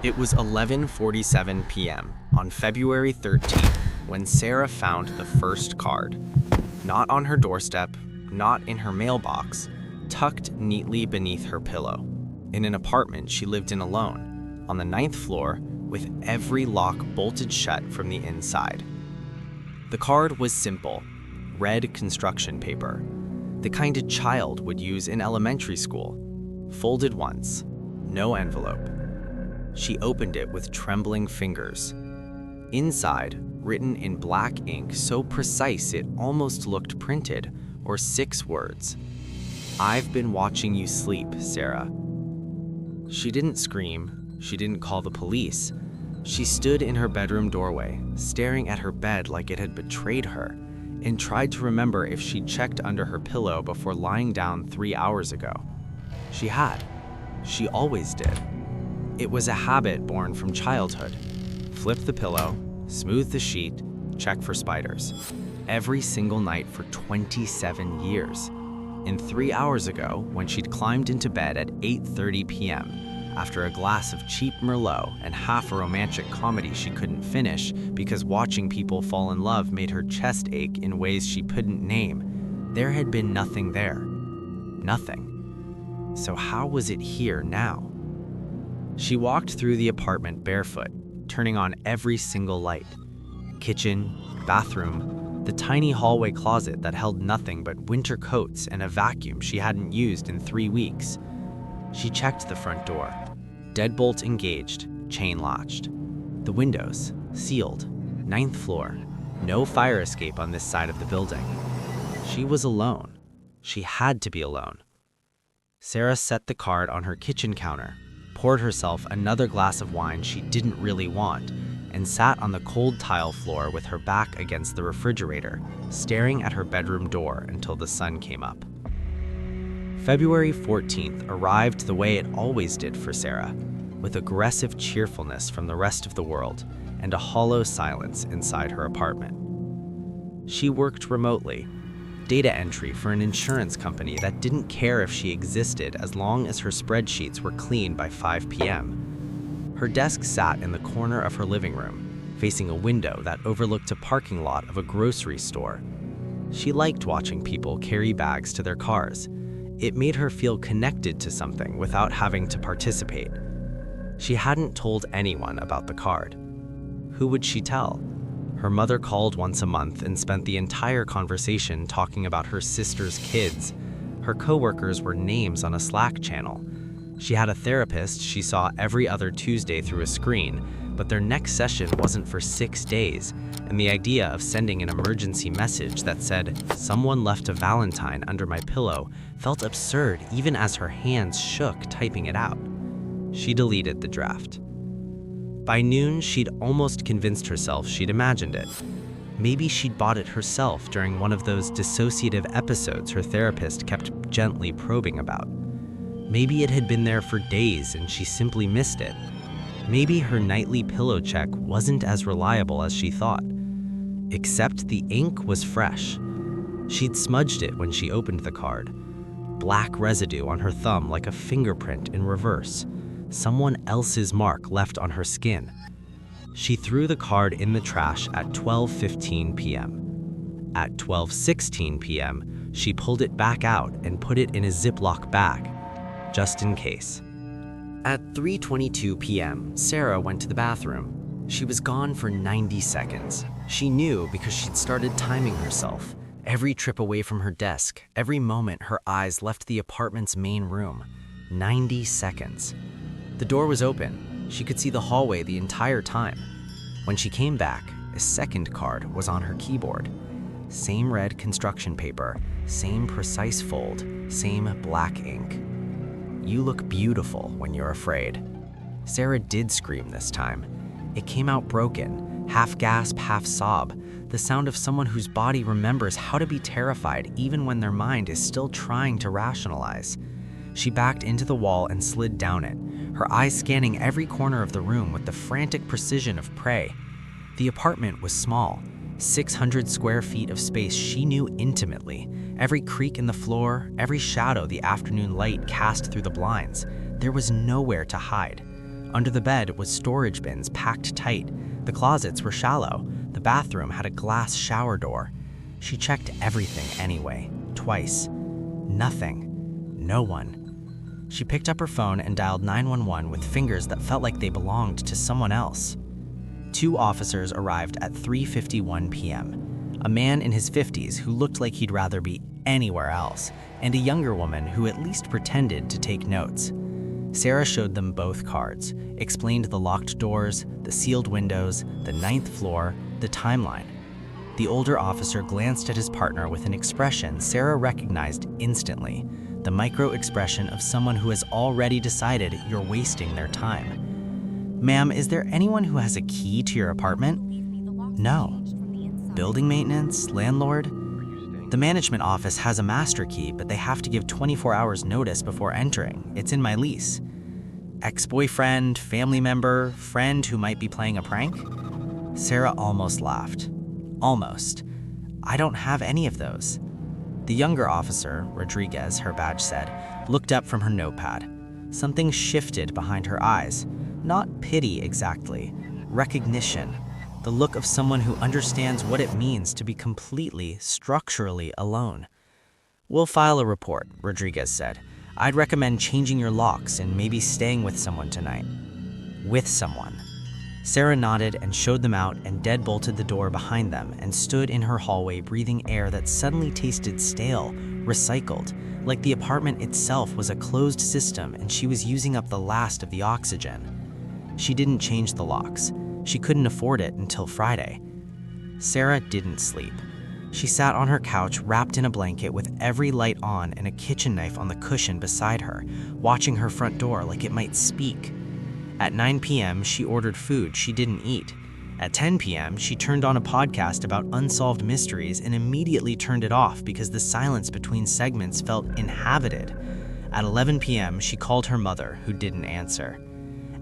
It was 11:47 p.m. on February 13th when Sarah found the first card. Not on her doorstep, not in her mailbox, tucked neatly beneath her pillow. In an apartment she lived in alone, on the 9th floor, with every lock bolted shut from the inside. The card was simple, red construction paper, the kind a child would use in elementary school, folded once, no envelope. She opened it with trembling fingers. Inside, written in black ink so precise it almost looked printed, were 6 words. "I've been watching you sleep, Sarah." She didn't scream. She didn't call the police. She stood in her bedroom doorway, staring at her bed like it had betrayed her, and tried to remember if she'd checked under her pillow before lying down 3 hours ago. She had. She always did. It was a habit born from childhood. Flip the pillow, smooth the sheet, check for spiders. Every single night for 27 years. And 3 hours ago, when she'd climbed into bed at 8:30 p.m., after a glass of cheap Merlot and half a romantic comedy she couldn't finish because watching people fall in love made her chest ache in ways she couldn't name, there had been nothing there. Nothing. So how was it here now? She walked through the apartment barefoot, turning on every single light. Kitchen, bathroom, the tiny hallway closet that held nothing but winter coats and a vacuum she hadn't used in 3 weeks. She checked the front door. Deadbolt engaged, chain latched. The windows, sealed. 9th floor. No fire escape on this side of the building. She was alone. She had to be alone. Sarah set the card on her kitchen counter, poured herself another glass of wine she didn't really want, and sat on the cold tile floor with her back against the refrigerator, staring at her bedroom door until the sun came up. February 14th arrived the way it always did for Sarah, with aggressive cheerfulness from the rest of the world and a hollow silence inside her apartment. She worked remotely, data entry for an insurance company that didn't care if she existed as long as her spreadsheets were clean by 5 p.m. Her desk sat in the corner of her living room, facing a window that overlooked a parking lot of a grocery store. She liked watching people carry bags to their cars. It made her feel connected to something without having to participate. She hadn't told anyone about the card. Who would she tell? Her mother called once a month and spent the entire conversation talking about her sister's kids. Her coworkers were names on a Slack channel. She had a therapist she saw every other Tuesday through a screen, but their next session wasn't for 6 days, and the idea of sending an emergency message that said, "Someone left a Valentine under my pillow," felt absurd even as her hands shook typing it out. She deleted the draft. By noon, she'd almost convinced herself she'd imagined it. Maybe she'd bought it herself during one of those dissociative episodes her therapist kept gently probing about. Maybe it had been there for days and she simply missed it. Maybe her nightly pillow check wasn't as reliable as she thought. Except the ink was fresh. She'd smudged it when she opened the card. Black residue on her thumb like a fingerprint in reverse. Someone else's mark left on her skin. She threw the card in the trash at 12:15 p.m. At 12:16 p.m., she pulled it back out and put it in a Ziploc bag, just in case. At 3:22 p.m., Sarah went to the bathroom. She was gone for 90 seconds. She knew because she'd started timing herself. Every trip away from her desk, every moment her eyes left the apartment's main room. 90 seconds. The door was open. She could see the hallway the entire time. When she came back, a second card was on her keyboard. Same red construction paper, same precise fold, same black ink. "You look beautiful when you're afraid." Sarah did scream this time. It came out broken, half gasp, half sob, the sound of someone whose body remembers how to be terrified even when their mind is still trying to rationalize. She backed into the wall and slid down it, her eyes scanning every corner of the room with the frantic precision of prey. The apartment was small, 600 square feet of space she knew intimately. Every creak in the floor, every shadow the afternoon light cast through the blinds. There was nowhere to hide. Under the bed was storage bins packed tight. The closets were shallow. The bathroom had a glass shower door. She checked everything anyway, twice. Nothing. No one. She picked up her phone and dialed 911 with fingers that felt like they belonged to someone else. 2 officers arrived at 3:51 p.m. A man in his 50s who looked like he'd rather be anywhere else, and a younger woman who at least pretended to take notes. Sarah showed them both cards, explained the locked doors, the sealed windows, the 9th floor, the timeline. The older officer glanced at his partner with an expression Sarah recognized instantly, the micro-expression of someone who has already decided you're wasting their time. "Ma'am, is there anyone who has a key to your apartment?" "No." "Building maintenance? Landlord?" "The management office has a master key, but they have to give 24 hours notice before entering. It's in my lease." "Ex-boyfriend, family member, friend who might be playing a prank?" Sarah almost laughed. "Almost. I don't have any of those." The younger officer, Rodriguez, her badge said, looked up from her notepad. Something shifted behind her eyes. Not pity exactly, recognition. The look of someone who understands what it means to be completely, structurally alone. "We'll file a report," Rodriguez said. "I'd recommend changing your locks and maybe staying with someone tonight." With someone. Sarah nodded and showed them out and deadbolted the door behind them and stood in her hallway breathing air that suddenly tasted stale, recycled, like the apartment itself was a closed system and she was using up the last of the oxygen. She didn't change the locks. She couldn't afford it until Friday. Sarah didn't sleep. She sat on her couch wrapped in a blanket with every light on and a kitchen knife on the cushion beside her, watching her front door like it might speak. At 9 p.m., she ordered food she didn't eat. At 10 p.m., she turned on a podcast about unsolved mysteries and immediately turned it off because the silence between segments felt inhabited. At 11 p.m., she called her mother, who didn't answer.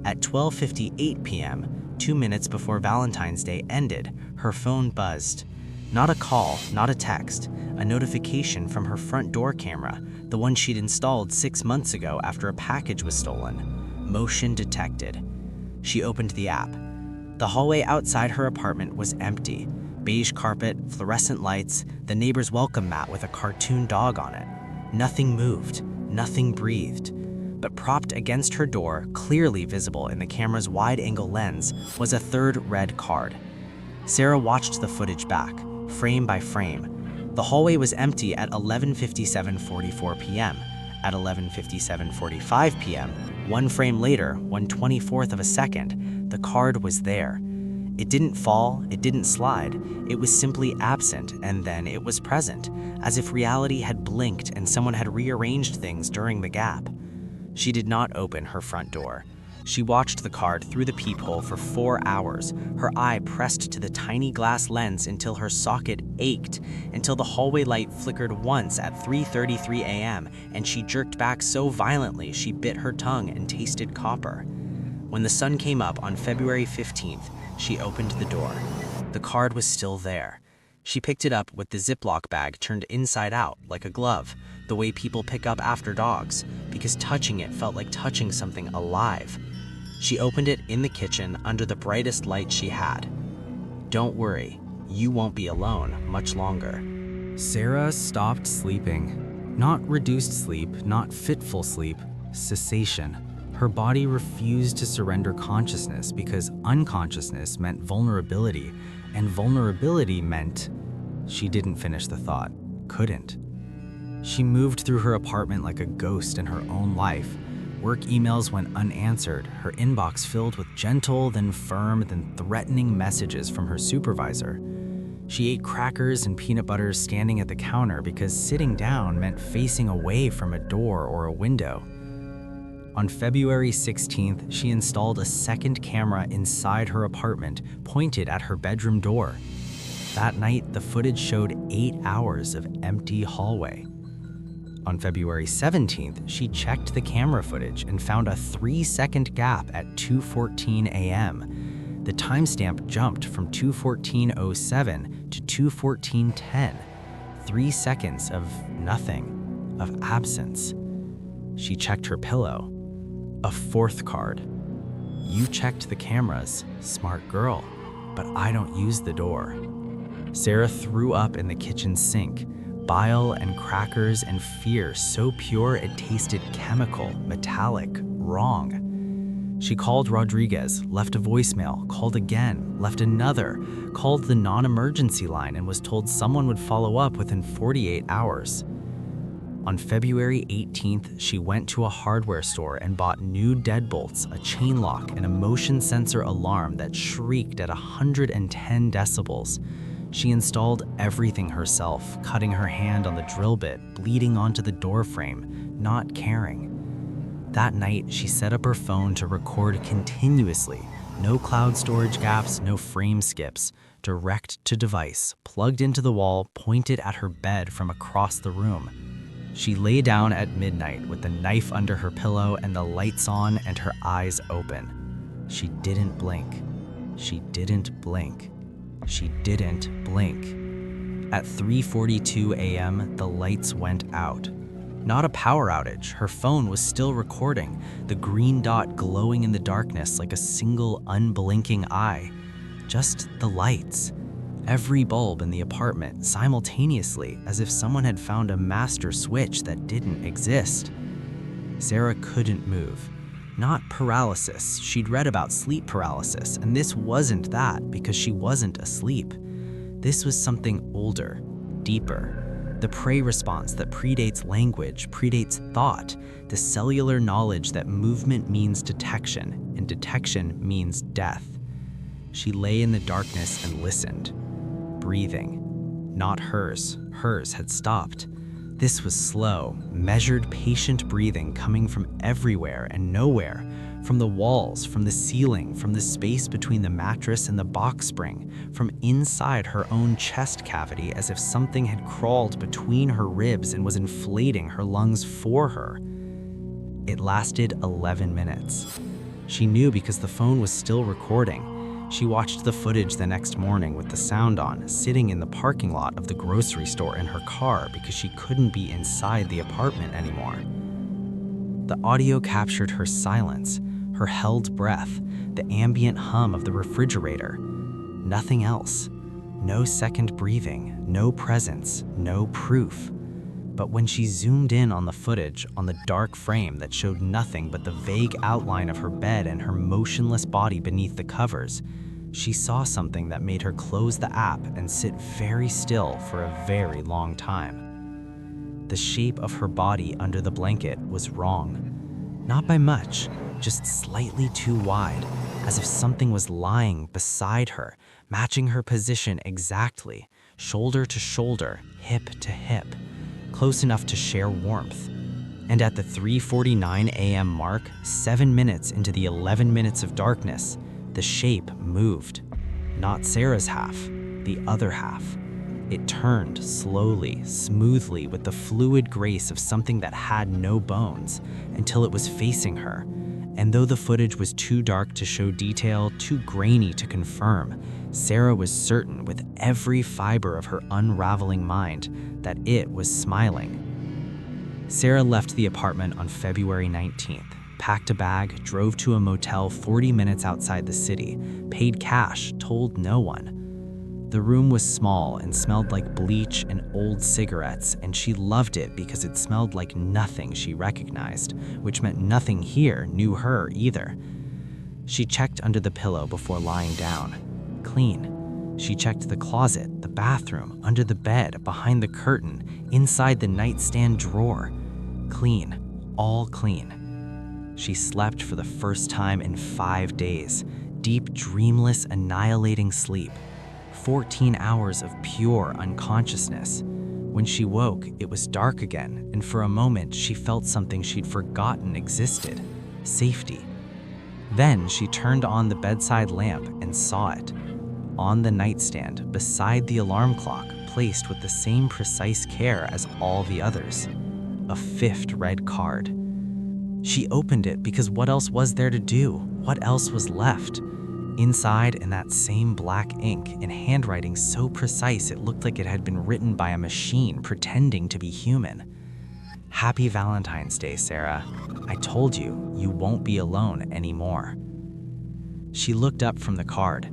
At 12:58 p.m., 2 minutes before Valentine's Day ended, her phone buzzed. Not a call, not a text, a notification from her front door camera, the one she'd installed 6 months ago after a package was stolen. Motion detected. She opened the app. The hallway outside her apartment was empty. Beige carpet, fluorescent lights, the neighbor's welcome mat with a cartoon dog on it. Nothing moved, nothing breathed. But propped against her door, clearly visible in the camera's wide-angle lens, was a 3rd red card. Sarah watched the footage back, frame by frame. The hallway was empty at 11:57:44 p.m. At 11:57:45 p.m., 1 frame later, 1/24th of a second, the card was there. It didn't fall, it didn't slide, it was simply absent, and then it was present, as if reality had blinked and someone had rearranged things during the gap. She did not open her front door. She watched the card through the peephole for 4 hours, her eye pressed to the tiny glass lens until her socket ached, until the hallway light flickered once at 3:33 a.m., and she jerked back so violently she bit her tongue and tasted copper. When the sun came up on February 15th, she opened the door. The card was still there. She picked it up with the Ziploc bag turned inside out, like a glove, the way people pick up after dogs, because touching it felt like touching something alive. She opened it in the kitchen under the brightest light she had. "Don't worry, you won't be alone much longer." Sarah stopped sleeping. Not reduced sleep, not fitful sleep, cessation. Her body refused to surrender consciousness because unconsciousness meant vulnerability, and vulnerability meant... She didn't finish the thought. Couldn't. She moved through her apartment like a ghost in her own life. Work emails went unanswered, her inbox filled with gentle, then firm, then threatening messages from her supervisor. She ate crackers and peanut butter standing at the counter because sitting down meant facing away from a door or a window. On February 16th, she installed a second camera inside her apartment, pointed at her bedroom door. That night, the footage showed 8 hours of empty hallway. On February 17th, she checked the camera footage and found a 3-second gap at 2:14 a.m. The timestamp jumped from 2:14:07 to 2:14:10. 3 seconds of nothing, of absence. She checked her pillow. A 4th card. You checked the cameras, smart girl, but I don't use the door. Sarah threw up in the kitchen sink, bile and crackers and fear so pure it tasted chemical, metallic, wrong. She called Rodriguez, left a voicemail, called again, left another, called the non-emergency line and was told someone would follow up within 48 hours. On February 18th, she went to a hardware store and bought new deadbolts, a chain lock, and a motion sensor alarm that shrieked at 110 decibels. She installed everything herself, cutting her hand on the drill bit, bleeding onto the door frame, not caring. That night, she set up her phone to record continuously. No cloud storage gaps, no frame skips. Direct to device, plugged into the wall, pointed at her bed from across the room. She lay down at midnight with the knife under her pillow and the lights on and her eyes open. She didn't blink. She didn't blink. She didn't blink. At 3:42 a.m., the lights went out. Not a power outage, her phone was still recording, the green dot glowing in the darkness like a single unblinking eye. Just the lights. Every bulb in the apartment simultaneously, as if someone had found a master switch that didn't exist. Sarah couldn't move. Not paralysis. She'd read about sleep paralysis, and this wasn't that because she wasn't asleep. This was something older, deeper. The prey response that predates language, predates thought, the cellular knowledge that movement means detection, and detection means death. She lay in the darkness and listened. Breathing. Not hers. Hers had stopped. This was slow, measured, patient breathing coming from everywhere and nowhere, from the walls, from the ceiling, from the space between the mattress and the box spring, from inside her own chest cavity as if something had crawled between her ribs and was inflating her lungs for her. It lasted 11 minutes. She knew because the phone was still recording. She watched the footage the next morning with the sound on, sitting in the parking lot of the grocery store in her car because she couldn't be inside the apartment anymore. The audio captured her silence, her held breath, the ambient hum of the refrigerator. Nothing else. No second breathing, no presence, no proof. But when she zoomed in on the footage, on the dark frame that showed nothing but the vague outline of her bed and her motionless body beneath the covers, she saw something that made her close the app and sit very still for a very long time. The shape of her body under the blanket was wrong. Not by much, just slightly too wide, as if something was lying beside her, matching her position exactly, shoulder to shoulder, hip to hip, close enough to share warmth. And at the 3:49 a.m. mark, 7 minutes into the 11 minutes of darkness, the shape moved. Not Sarah's half, the other half. It turned slowly, smoothly, with the fluid grace of something that had no bones, until it was facing her. And though the footage was too dark to show detail, too grainy to confirm, Sarah was certain with every fiber of her unraveling mind that it was smiling. Sarah left the apartment on February 19th, packed a bag, drove to a motel 40 minutes outside the city, paid cash, told no one. The room was small and smelled like bleach and old cigarettes, and she loved it because it smelled like nothing she recognized, which meant nothing here knew her either. She checked under the pillow before lying down. Clean. She checked the closet, the bathroom, under the bed, behind the curtain, inside the nightstand drawer. Clean. All clean. She slept for the first time in 5 days. Deep, dreamless, annihilating sleep. 14 hours of pure unconsciousness. When she woke, it was dark again, and for a moment she felt something she'd forgotten existed. Safety. Then she turned on the bedside lamp and saw it. On the nightstand, beside the alarm clock, placed with the same precise care as all the others. A 5th red card. She opened it because what else was there to do? What else was left? Inside, in that same black ink, in handwriting so precise it looked like it had been written by a machine pretending to be human. Happy Valentine's Day, Sarah. I told you, you won't be alone anymore. She looked up from the card.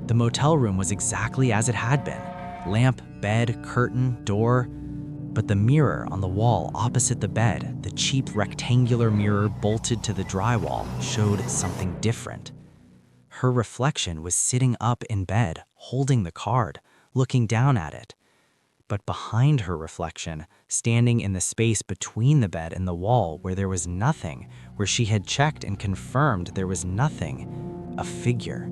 The motel room was exactly as it had been. Lamp, bed, curtain, door. But the mirror on the wall opposite the bed, the cheap rectangular mirror bolted to the drywall, showed something different. Her reflection was sitting up in bed, holding the card, looking down at it. But behind her reflection, standing in the space between the bed and the wall where there was nothing, where she had checked and confirmed there was nothing, a figure.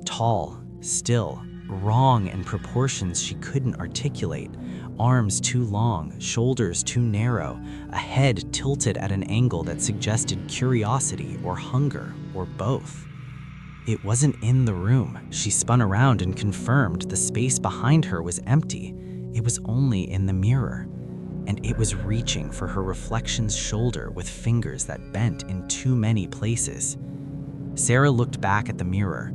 Tall, still, wrong in proportions she couldn't articulate, arms too long, shoulders too narrow, a head tilted at an angle that suggested curiosity or hunger or both. It wasn't in the room. She spun around and confirmed the space behind her was empty. It was only in the mirror. And it was reaching for her reflection's shoulder with fingers that bent in too many places. Sarah looked back at the mirror.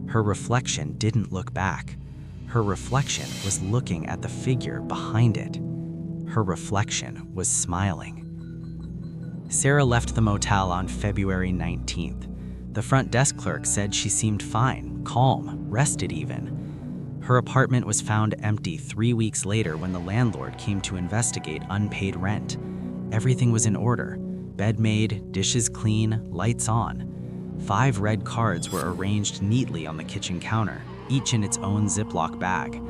Her reflection didn't look back. Her reflection was looking at the figure behind it. Her reflection was smiling. Sarah left the motel on February 19th. The front desk clerk said she seemed fine, calm, rested even. Her apartment was found empty 3 weeks later when the landlord came to investigate unpaid rent. Everything was in order. Bed made, dishes clean, lights on. 5 red cards were arranged neatly on the kitchen counter, each in its own Ziploc bag.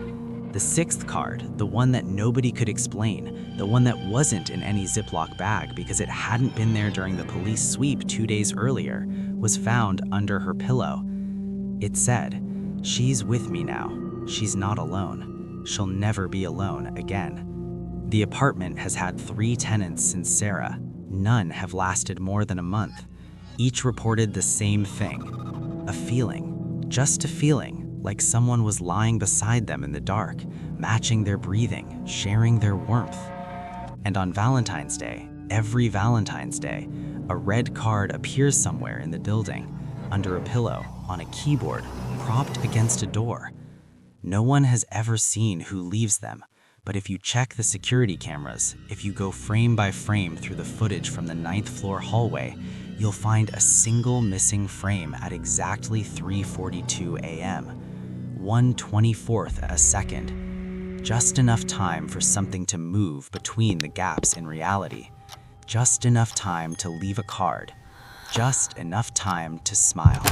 The 6th card, the one that nobody could explain, the one that wasn't in any Ziploc bag because it hadn't been there during the police sweep 2 days earlier, was found under her pillow. It said, "She's with me now. She's not alone. She'll never be alone again." The apartment has had 3 tenants since Sarah. None have lasted more than a month. Each reported the same thing. A feeling, just a feeling, like someone was lying beside them in the dark, matching their breathing, sharing their warmth. And on Valentine's Day, every Valentine's Day, a red card appears somewhere in the building, under a pillow, on a keyboard, propped against a door. No one has ever seen who leaves them, but if you check the security cameras, if you go frame by frame through the footage from the 9th floor hallway, you'll find a single missing frame at exactly 3:42 a.m., 1/24th a second. Just enough time for something to move between the gaps in reality. Just enough time to leave a card. Just enough time to smile.